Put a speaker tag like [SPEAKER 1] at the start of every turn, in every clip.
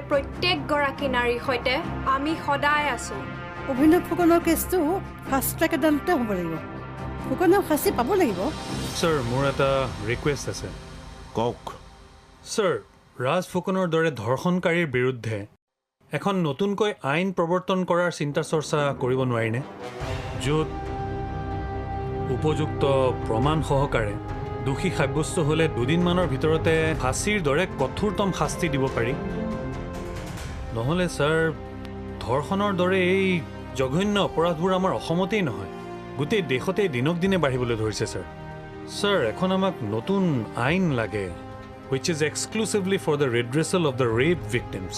[SPEAKER 1] প্ৰত্যেকগৰাকী নাৰীৰ সৈতে আমি সদায় আছো
[SPEAKER 2] অভিনৱ ফুকনৰ কেছটো ফাষ্ট ট্ৰেক আদালতে হ'ব লাগিব ফুকনক শাস্তি পাব লাগিব
[SPEAKER 3] স্যাৰ মোৰ এটা ৰিকুৱেষ্ট আছে
[SPEAKER 4] কওক
[SPEAKER 3] স্যাৰ ৰাজ ফুকনৰ দৰে ধৰ্ষণকাৰীৰ বিৰুদ্ধে এখন নতুনকৈ আইন প্ৰৱৰ্তন কৰাৰ চিন্তা চৰ্চা কৰিব নোৱাৰিনে য'ত উপযুক্ত প্ৰমাণ সহকাৰে দোষী সাব্যস্ত হ'লে দুদিনমানৰ ভিতৰতে ফাঁচীৰ দৰে কঠোৰতম শাস্তি দিব পাৰি নহ'লে ছাৰ ধৰ্ষণৰ দৰে এই জঘন্য অপৰাধবোৰ আমাৰ অসমতেই নহয় গোটেই দেশতেই দিনক দিনে বাঢ়িবলৈ ধৰিছে ছাৰ এখন আমাক নতুন আইন লাগে which is exclusively for the redressal of the rape victims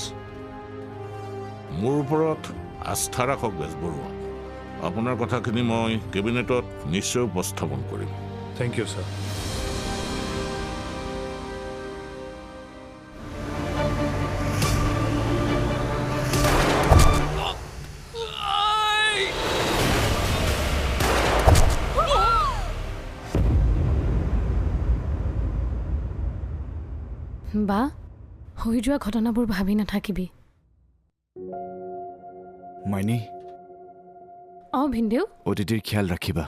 [SPEAKER 4] মোৰ ওপৰত আস্থা ৰাখক বেজবৰুৱা আপোনাৰ কথাখিনি মই কেবিনেটত নিশ্চয় উপস্থাপন কৰিম
[SPEAKER 3] Thank you sir
[SPEAKER 5] বা হৈ যোৱা ঘটনাবোৰ ভাবি নাথাকিবি
[SPEAKER 6] মাইনী
[SPEAKER 5] ভিনদেউ
[SPEAKER 6] অতিথিৰ খেয়াল ৰাখিবা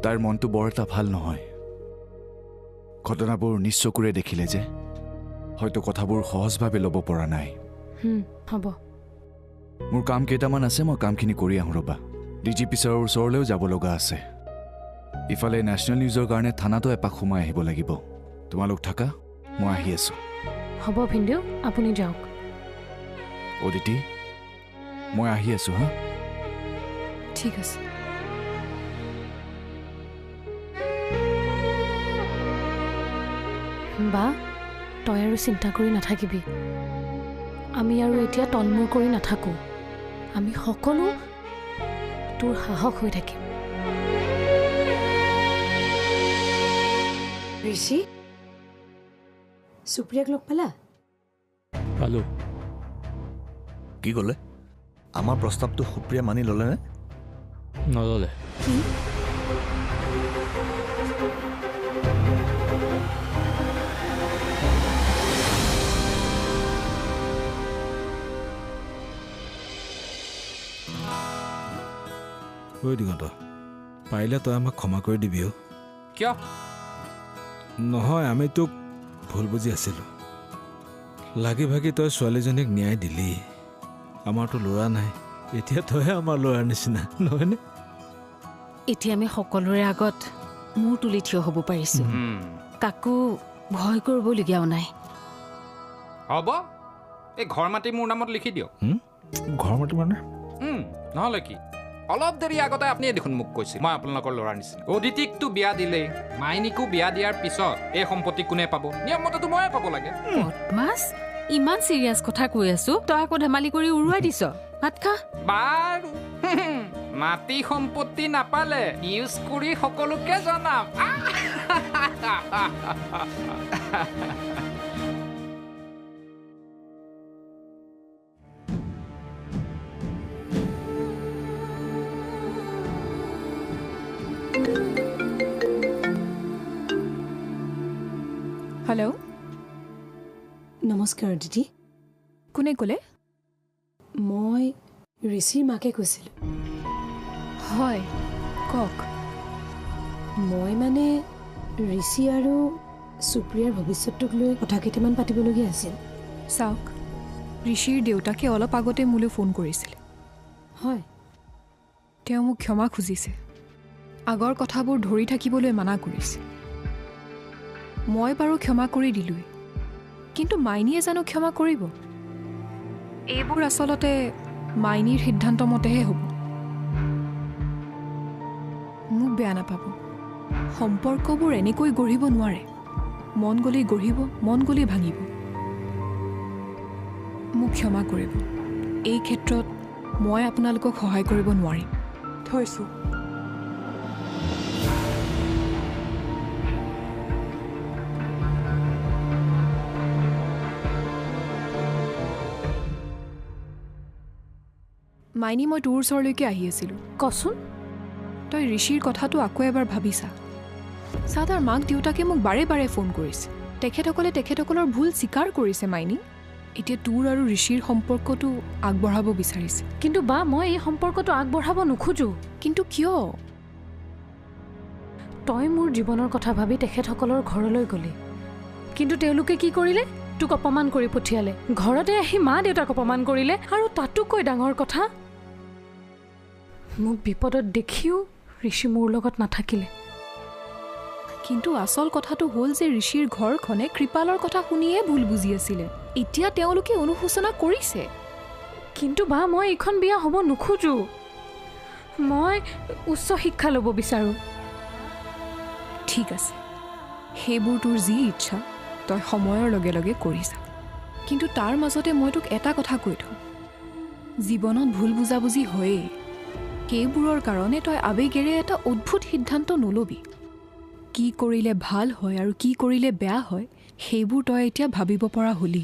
[SPEAKER 6] তাৰ মনটো বৰ এটা ভাল নহয় ঘটনাবোৰ নিজ চকুৰে দেখিলে যে হয়তো কথাবোৰ সহজভাৱে ল'ব পৰা নাই
[SPEAKER 5] হ'ব
[SPEAKER 6] মোৰ কাম কেইটামান আছে মই কামখিনি কৰি আহোঁ ৰ'বা ডিজিপি ছাৰৰ ওচৰলৈও যাব লগা আছে ইফালে নেশ্যনেল নিউজৰ কাৰণে থানাতো এপাক সোমাই আহিব লাগিব তোমালোক থাকা মই আহি আছোঁ
[SPEAKER 5] হ'ব ভিনদেউ আপুনি যাওক
[SPEAKER 6] অদিতি মই আহি আছোঁ হা
[SPEAKER 5] ঠিক আছে বা তই আৰু চিন্তা কৰি নাথাকিবি আমি আৰু এতিয়া তলমূৰ কৰি নাথাকোঁ আমি সকলো তোৰ সাহস হৈ থাকিম
[SPEAKER 1] ঋষি সুপ্ৰিয়াক লগ পালা
[SPEAKER 7] পালো
[SPEAKER 8] কি ক'লে আমাৰ প্ৰস্তাৱটো সুপ্ৰিয়া মানি ল'লেনে
[SPEAKER 7] নল'লে
[SPEAKER 9] ঐ দিগন্ত পাৰিলে তই আমাক ক্ষমা কৰি দিবি
[SPEAKER 7] কিয়
[SPEAKER 9] নহয় আমি তোক ভুল বুজি আছিলোঁ লাগি ভাগি তই ছোৱালীজনীক ন্যায় দিলি আমাৰতো ল'ৰা নাই এতিয়া তইহে আমাৰ ল'ৰাৰ নিচিনা নহয়নে
[SPEAKER 5] এতিয়া আমি সকলোৰে আগত মূৰ তুলি থিয় হ'ব পাৰিছোঁ কাকো ভয় কৰিবলগীয়াও নাই
[SPEAKER 7] হ'ব এই ঘৰ মাটি মোৰ নামত লিখি দিয়ক
[SPEAKER 9] ঘৰ মাটি মানে
[SPEAKER 7] নহ'লে কি অলপ দেৰি আগতে আপুনি দেখোন মোক কৈছিল মই আপোনালোকৰ ল'ৰাৰ নিচিনা অদিতিকটো বিয়া দিলেই মাইনীকো বিয়া দিয়াৰ পিছত এই সম্পত্তি কোনে পাব নিয়ম মতেতো ময়ে পাব লাগে
[SPEAKER 5] বদমাছ ইমান চিৰিয়াছ কথা কৈ আছো তই আকৌ ধেমালি কৰি উৰুৱাই দিছ ভাত খা
[SPEAKER 7] বাৰু মাটি সম্পত্তি নাপালে নিউজ কৰি সকলোকে জনাম
[SPEAKER 10] হেল্ল'
[SPEAKER 1] নমস্কাৰ দিদি
[SPEAKER 10] কোনে ক'লে
[SPEAKER 1] মই ঋষিৰ মাকে কৈছিলোঁ
[SPEAKER 10] হয় কওক
[SPEAKER 1] মই মানে ঋষি আৰু সুপ্ৰিয়াৰ ভৱিষ্যতটোক লৈ কথা কেইটামান পাতিবলগীয়া আছিল
[SPEAKER 10] চাওক ঋষিৰ দেউতাকে অলপ আগতে মোলৈ ফোন কৰিছিলে
[SPEAKER 1] হয়
[SPEAKER 10] তেওঁ মোক ক্ষমা খুজিছে আগৰ কথাবোৰ ধৰি থাকিবলৈ মানা কৰিছে মই বাৰু ক্ষমা কৰি দিলোঁৱেই কিন্তু মাইনীয়ে জানো ক্ষমা কৰিব এইবোৰ আচলতে মাইনীৰ সিদ্ধান্ত মতেহে হ'ব মোক বেয়া নাপাব সম্পৰ্কবোৰ এনেকৈ গঢ়িব নোৱাৰে মন গ'লেই গঢ়িব মন গ'লেই ভাঙিব মোক ক্ষমা কৰিব এই ক্ষেত্ৰত মই আপোনালোকক সহায় কৰিব নোৱাৰিম থৈছোঁ মাইনী মই তোৰ ওচৰলৈকে আহি আছিলোঁ
[SPEAKER 5] কচোন
[SPEAKER 10] তই ঋষিৰ কথাটো আকৌ এবাৰ ভাবিছা চা তাৰ মাক দেউতাকে মোক বাৰে বাৰে ফোন কৰিছে তেখেতসকলে তেখেতসকলৰ ভুল স্বীকাৰ কৰিছে মাইনী এতিয়া তোৰ আৰু ঋষিৰ সম্পৰ্কটো আগবঢ়াব বিচাৰিছে।
[SPEAKER 5] কিন্তু বা মই এই সম্পৰ্কটো আগবঢ়াব নোখোজো।
[SPEAKER 10] কিন্তু কিয়?
[SPEAKER 5] তই মোৰ জীৱনৰ কথা ভাবি তেখেতসকলৰ ঘৰলৈ গলি, কিন্তু তেওঁলোকে কি কৰিলে? তোক অপমান কৰি পঠিয়ালে। ঘৰতে আহি মা দেউতাক অপমান কৰিলে, আৰু তাতোকৈ ডাঙৰ কথা মোক বিপদত দেখিও ঋষি মোৰ লগত নাথাকিলে।
[SPEAKER 10] কিন্তু আচল কথাটো হ'ল যে ঋষিৰ ঘৰখনে কৃপালৰ কথা শুনিয়ে ভুল বুজি আছিলে। এতিয়া তেওঁলোকে অনুশোচনা কৰিছে।
[SPEAKER 5] কিন্তু বা মই এইখন বিয়া হ'ব নোখোজো। মই উচ্চ শিক্ষা ল'ব বিচাৰোঁ।
[SPEAKER 10] ঠিক আছে, সেইবোৰ তোৰ যি ইচ্ছা তই সময়ৰ লগে লগে কৰি যা। কিন্তু তাৰ মাজতে মই তোক এটা কথা কৈ থওঁ, জীৱনত ভুল বুজাবুজি হয়েই। সেইবোৰৰ কাৰণে তই আৱেগেৰে এটা অদ্ভুত সিদ্ধান্ত নলবি। কি কৰিলে ভাল হয় আৰু কি কৰিলে বেয়া হয় সেইবোৰ তই এতিয়া ভাবিব পৰা হলি।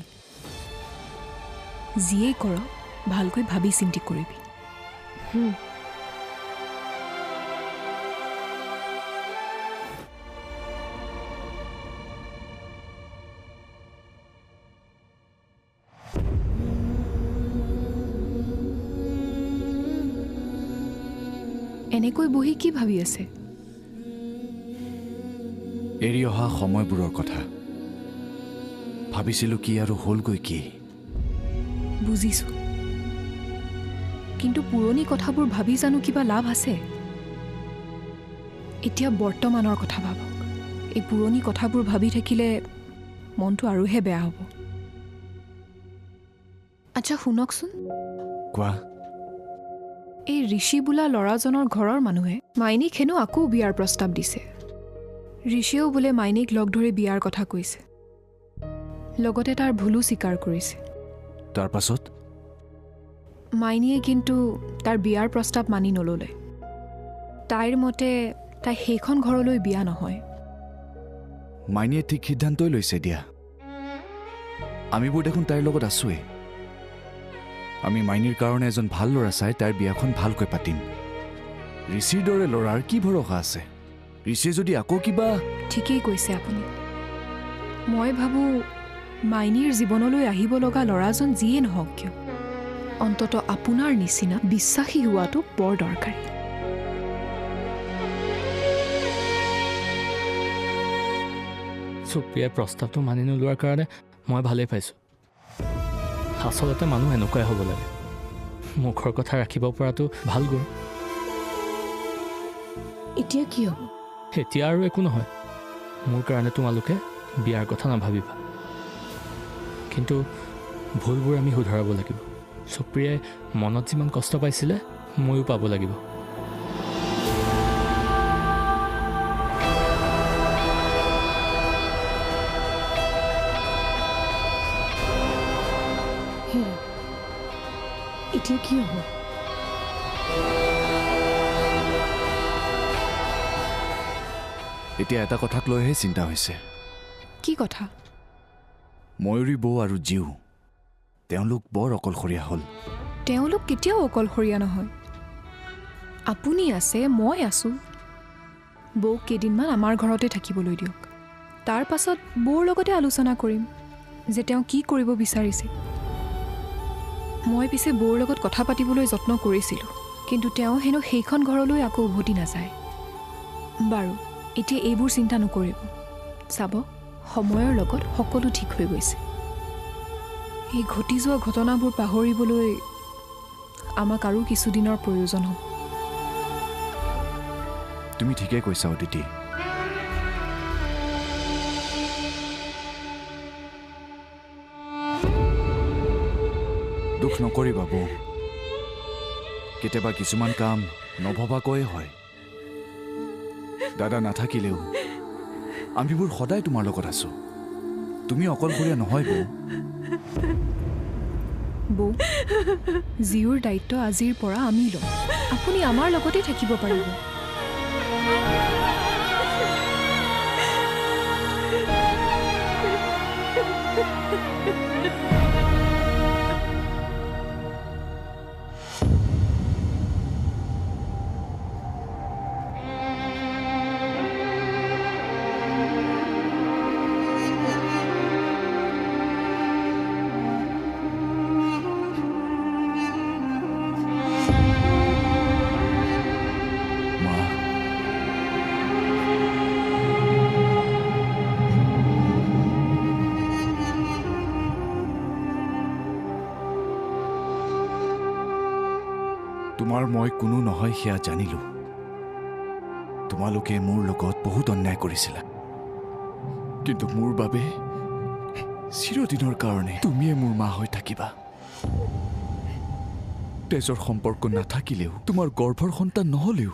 [SPEAKER 10] যিয়েই কৰ ভালকৈ ভাবি চিন্তি কৰিবি। এনেকৈ বহি কি ভাবি আছে?
[SPEAKER 6] এৰি অহা সময়বোৰৰ কথা ভাবিছিলোঁ, কি আৰু হ'লগৈ কি।
[SPEAKER 10] বুজিছো, কিন্তু পুৰণি কথাবোৰ ভাবি জানো কিবা লাভ আছে? এতিয়া বৰ্তমানৰ কথা ভাবক। এই পুৰণি কথাবোৰ ভাবি থাকিলে মনটো আৰুহে বেয়া হ'ব। আচ্ছা শুনকচোন,
[SPEAKER 6] কোৱা।
[SPEAKER 10] এই ঋষি বোলা ল'ৰাজনৰ ঘৰৰ মানুহে মাইনীক হেনো আকৌ বিয়াৰ প্ৰস্তাৱ দিছে। ঋষিয়েও বোলে মাইনীক লগ ধৰি বিয়াৰ কথা কৈছে, লগতে তাৰ ভুলো স্বীকাৰ কৰিছে।
[SPEAKER 6] তাৰ পাছত
[SPEAKER 10] মাইনীয়ে কিন্তু তাৰ বিয়াৰ প্ৰস্তাৱ মানি নল'লে। তাইৰ মতে তাই সেইখন ঘৰলৈ বিয়া নহয়।
[SPEAKER 6] মাইনীয়ে ঠিক সিদ্ধান্তই লৈছে দিয়া। আমিবোৰ দেখোন তাইৰ লগত আছোৱেই। আমি মাইনীৰ কাৰণে এজন ভাল ল'ৰা চাই তাইৰ বিয়াখন ভালকৈ পাতিম। ঋষিৰ দৰে ল'ৰাৰ কি ভৰসা আছে? ঋষিয়ে যদি আকৌ কিবা...
[SPEAKER 10] ঠিকেই কৈছে আপুনি। মই ভাবোঁ মাইনীৰ জীৱনলৈ আহিব লগা ল'ৰাজন যিয়ে নহওক কিয়, অন্তত আপোনাৰ নিচিনা বিশ্বাসী হোৱাটো বৰ দৰকাৰী।
[SPEAKER 11] সুপ্ৰিয়াৰ প্ৰস্তাৱটো মানি নোলোৱাৰ কাৰণে মই ভালেই পাইছোঁ। আচলতে মানুহ এনেকুৱাই হ'ব লাগে, মুখৰ কথা ৰাখিব পৰাটো ভাল গুণ।
[SPEAKER 1] এতিয়া কি হ'ব?
[SPEAKER 11] এতিয়া আৰু একো নহয়। মোৰ কাৰণে তোমালোকে বিয়াৰ কথা নাভাবিবা, কিন্তু ভুলবোৰ আমি শুধৰাব লাগিব। সুপ্ৰিয়াই মনত যিমান কষ্ট পাইছিলে ময়ো পাব লাগিব।
[SPEAKER 1] এতিয়া কি হ'ব?
[SPEAKER 6] এতিয়া এটা কথাক লৈহে চিন্তা হৈছে।
[SPEAKER 10] কি কথা?
[SPEAKER 6] ময়ূৰী বৌ আৰু জীউ, তেওঁলোক বৰ অকলশৰীয়া হ'ল।
[SPEAKER 10] তেওঁলোক কেতিয়াও অকলশৰীয়া নহয়। আপুনি আছে, মই আছোঁ। বৌক কেইদিনমান আমাৰ ঘৰতে থাকিবলৈ দিয়ক। তাৰ পাছত বৌৰ লগতে আলোচনা কৰিম যে তেওঁ কি কৰিব বিচাৰিছে। মই পিছে বৌৰ লগত কথা পাতিবলৈ যত্ন কৰিছিলোঁ, কিন্তু তেওঁ হেনো সেইখন ঘৰলৈ আকৌ উভতি নাযায়। বাৰু, এতিয়া এইবোৰ চিন্তা নকৰিব। চাব, সময়ৰ লগত সকলো ঠিক হৈ গৈছে। এই ঘটি যোৱা ঘটনাবোৰ পাহৰিবলৈ আমাক আৰু কিছুদিনৰ প্ৰয়োজন হ'ব।
[SPEAKER 6] তুমি ঠিকেই কৈছা অদিতি। দুখ নকৰিবা বৌ। কেতিয়াবা কিছুমান কাম নভবাকৈয়ে হয়। দাদা নাথাকিলেও আমিবোৰ সদায় তোমাৰ লগত আছো। তুমি অকলশৰীয়া নহয় বৌ।
[SPEAKER 10] বৌ, জীউৰ দায়িত্ব আজিৰ পৰা আমি ল'ম। আপুনি আমাৰ লগতে থাকিব পাৰিব।
[SPEAKER 6] তোমাৰ মই কোনো নহয় সেয়া জানিলোঁ। তোমালোকে মোৰ লগত বহুত অন্যায় কৰিছিলা, কিন্তু মোৰ বাবে চিৰদিনৰ কাৰণে তুমিয়ে মোৰ মা হৈ থাকিবা। তেজৰ সম্পৰ্ক নাথাকিলেও, তোমাৰ গৰ্ভৰ সন্তান নহ'লেও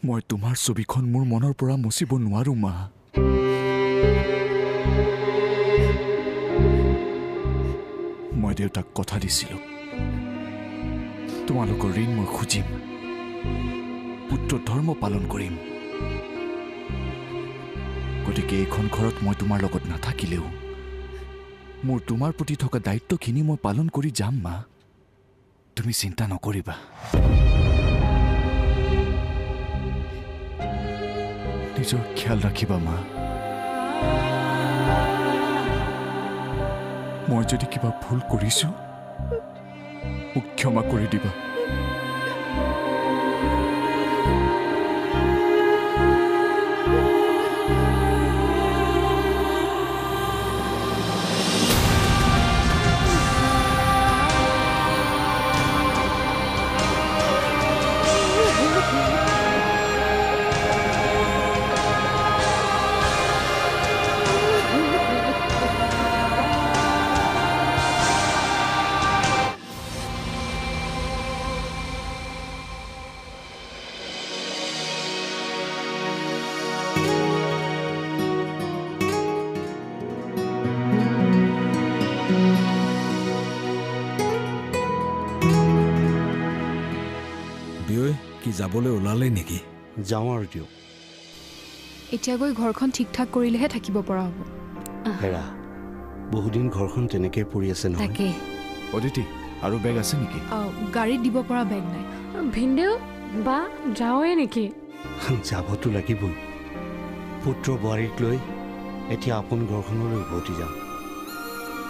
[SPEAKER 6] মই তোমাৰ ছবিখন মোৰ মনৰ পৰা মুচিব নোৱাৰো মা। মই দেউতাক কথা দিছিলোঁ, তোমালোকৰ ঋণ মই খুজিম, পুত্ৰ ধৰ্ম পালন কৰিম। গতিকে এইখন ঘৰত মই তোমাৰ লগত নাথাকিলেও মোৰ তোমাৰ প্ৰতি থকা দায়িত্বখিনি মই পালন কৰি যাম মা। তুমি চিন্তা নকৰিবা। নিজৰ খিয়াল ৰাখিবা মা। মই যদি কিবা ভুল কৰিছো মোক ক্ষমা কৰি দিবা।
[SPEAKER 9] কি যাবলৈ ওলালে নেকি?
[SPEAKER 12] যাওঁ আৰু দিয়ক।
[SPEAKER 10] এতিয়া গৈ ঘৰখন ঠিক ঠাক কৰিলেহে থাকিব পৰা হ'ব।
[SPEAKER 12] হেৰা, বহুদিন ঘৰখন তেনেকৈ পৰি আছে নহয়।
[SPEAKER 5] তাকে
[SPEAKER 6] অদিতি, আৰু বেগ আছে নেকি?
[SPEAKER 10] গাড়ীত দিব পৰা বেগ নাই।
[SPEAKER 5] ভিনদেউ বা যাওঁৱে নেকি?
[SPEAKER 12] যাবতো লাগিবই। পুত্ৰ বোৱাৰীক লৈ এতিয়া আপোন ঘৰখনলৈ উভতি যাম।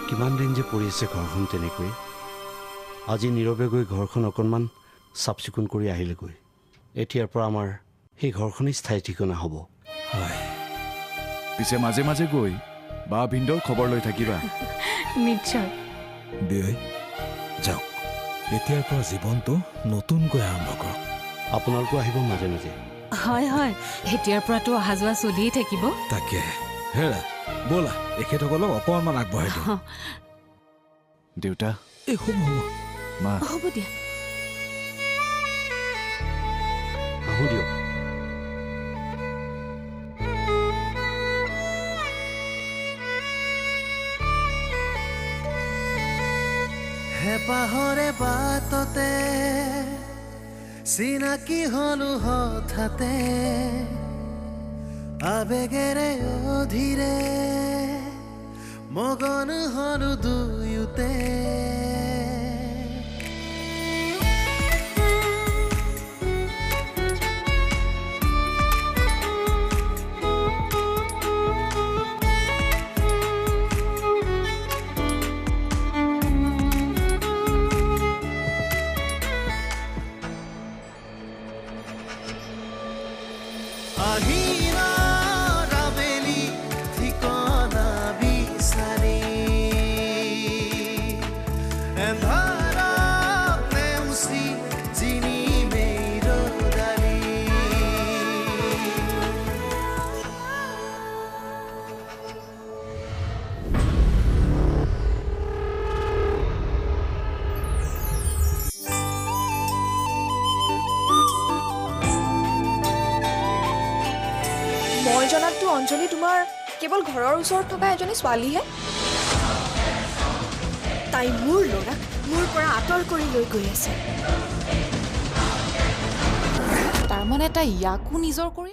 [SPEAKER 12] কিমান দিন যে পৰি আছে ঘৰখন তেনেকৈ। আজি নীৰৱে গৈ ঘৰখন অকণমান চাফ চিকুণ কৰি আহিলেগৈ। এতিয়াৰ পৰা আমাৰ সেই ঘৰখনেই স্থায়ী ঠিকনা হ'ব।
[SPEAKER 6] হয়, পিছে মাজে মাজে গৈ বা ভিনদেউৰ খবৰ লৈ থাকিবা।
[SPEAKER 5] নিশ্চয়।
[SPEAKER 9] বিয়ৈ যাওক, এতিয়াৰ পৰা জীৱনটো নতুনকৈ আৰম্ভ কৰক।
[SPEAKER 12] আপোনালোকো আহিব মাজে মাজে।
[SPEAKER 13] হয় হয়, এতিয়াৰ পৰাতো অহা যোৱা চলিয়েই থাকিব।
[SPEAKER 9] তাকে হেৰা, ব'লা এখেতসকলক অকণমান আগবঢ়াই দিওঁ।
[SPEAKER 6] দেউতা,
[SPEAKER 9] এই হ'ব
[SPEAKER 6] মা,
[SPEAKER 13] হ'ব দিয়া।
[SPEAKER 12] আহোঁ দিয়ক।
[SPEAKER 14] হেঁপাহৰে বাটতে চিনাকি হলো হঠাতে, আবেগেৰে অধীৰে মগন হলো দুয়োতে।
[SPEAKER 15] মই জনাততো অঞ্জলি তোমাৰ কেৱল ঘৰৰ ওচৰত থকা এজনী ছোৱালীহে। তাই মোৰ ল'ৰাক মোৰ পৰা আঁতৰ কৰি লৈ গৈ আছে।
[SPEAKER 13] তাৰমানে তাই ইয়াকো নিজৰ কৰি